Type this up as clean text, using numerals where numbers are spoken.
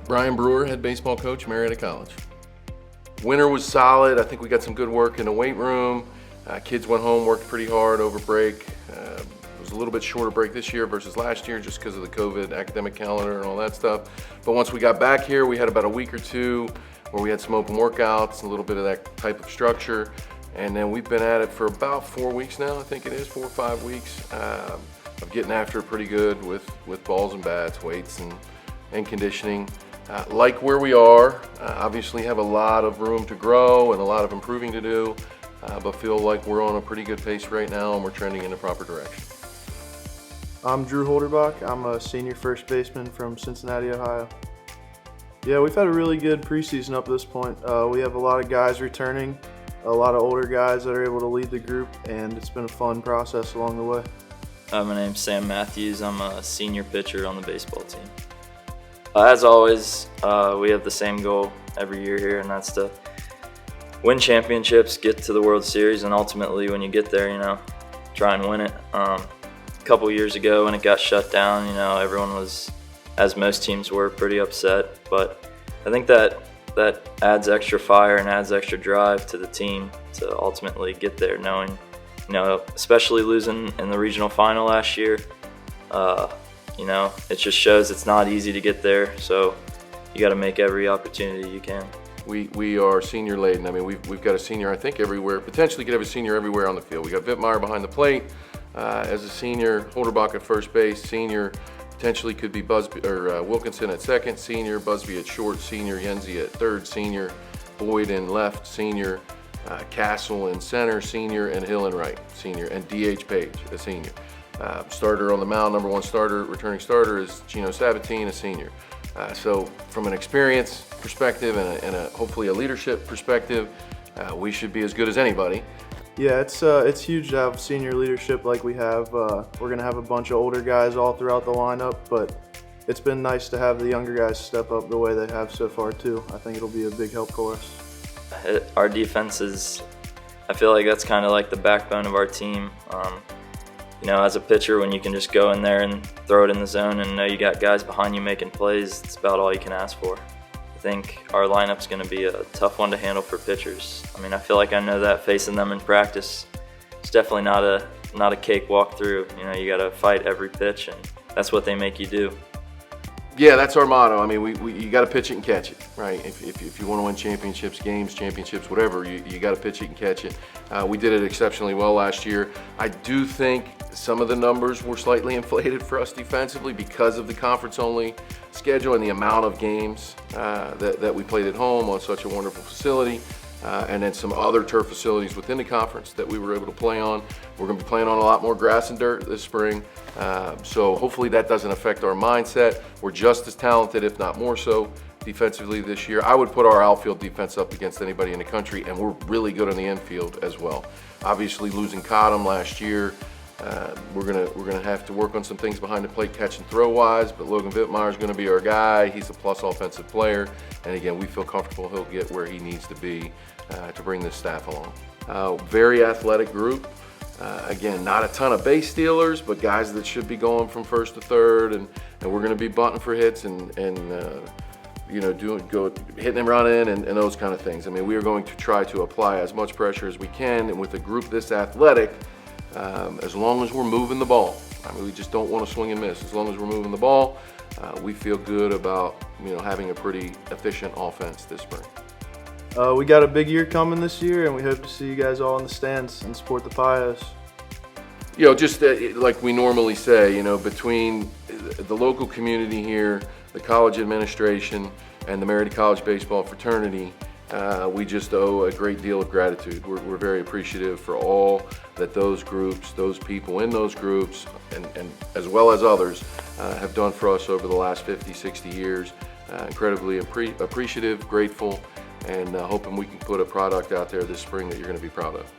Brian Brewer, head baseball coach, Marietta College. Winter was solid. I think we got some good work in the weight room. Kids went home, worked pretty hard over break. It was a little bit shorter break this year versus last year just because of the COVID academic calendar and all that stuff. But once we got back here, we had about a week or two where we had some open workouts, a little bit of that type of structure. And then we've been at it for about 4 weeks now, I think it is, 4 or 5 weeks, of getting after it pretty good with balls and bats, weights and conditioning. Like where we are, obviously have a lot of room to grow and a lot of improving to do, but feel like we're on a pretty good pace right now and we're trending in the proper direction. I'm Drew Holderbach. I'm a senior first baseman from Cincinnati, Ohio. Yeah, we've had a really good preseason up to this point. We have a lot of guys returning, a lot of older guys that are able to lead the group, and it's been a fun process along the way. My name's Sam Matthews. I'm a senior pitcher on the baseball team. As always, we have the same goal every year here, and that's to win championships, get to the World Series, and ultimately when you get there, try and win it. A couple years ago when it got shut down, everyone was, as most teams were, pretty upset. But I think that adds extra fire and adds extra drive to the team to ultimately get there, knowing, especially losing in the regional final last year, it just shows it's not easy to get there, so you got to make every opportunity you can. We are senior laden. I mean, we've got a senior, I think, everywhere. Potentially could have a senior everywhere on the field. We got Vittmeyer behind the plate as a senior, Holderbach at first base, senior. Potentially could be Wilkinson at second, senior, Busby at short, senior, Yenzi at third, senior, Boyd in left, senior, Castle in center, senior, and Hill in right, senior, and D.H. Page, a senior. Starter on the mound, number one starter, returning starter is Gino Sabatine, a senior. So from an experience perspective and hopefully a leadership perspective, we should be as good as anybody. Yeah, it's huge to have senior leadership like we have. We're going to have a bunch of older guys all throughout the lineup, but it's been nice to have the younger guys step up the way they have so far too. I think it'll be a big help for us. Our defense is, I feel like that's kind of like the backbone of our team. As a pitcher, when you can just go in there and throw it in the zone and know you got guys behind you making plays, it's about all you can ask for. I think our lineup's going to be a tough one to handle for pitchers. I feel like I know that facing them in practice. It's definitely not a cakewalk through. You got to fight every pitch, and that's what they make you do. Yeah, that's our motto. You got to pitch it and catch it, right? If you want to win championships, games, championships, whatever, you got to pitch it and catch it. We did it exceptionally well last year. I do think some of the numbers were slightly inflated for us defensively because of the conference-only schedule and the amount of games that we played at home on such a wonderful facility. And then some other turf facilities within the conference that we were able to play on. We're going to be playing on a lot more grass and dirt this spring, so hopefully that doesn't affect our mindset. We're just as talented, if not more so, defensively this year. I would put our outfield defense up against anybody in the country, and we're really good on the infield as well. Obviously losing Cottom last year, we're gonna have to work on some things behind the plate catch and throw wise, but Logan Vittmeyer is going to be our guy. He's a plus offensive player, and again, we feel comfortable he'll get where he needs to be to bring this staff along. Very athletic group. Again, not a ton of base stealers, but guys that should be going from first to third, and we're going to be bunting for hits and hitting and running and those kind of things. We are going to try to apply as much pressure as we can, and with a group this athletic, as long as we're moving the ball. We just don't want to swing and miss. As long as we're moving the ball, we feel good about having a pretty efficient offense this spring. We got a big year coming this year, and we hope to see you guys all in the stands and support the Pios. Just like we normally say, between the local community here, the college administration, and the Marietta College baseball fraternity, we just owe a great deal of gratitude. We're very appreciative for all that those groups, those people in those groups, and as well as others, have done for us over the last 50, 60 years. Incredibly appreciative, grateful, and hoping we can put a product out there this spring that you're going to be proud of.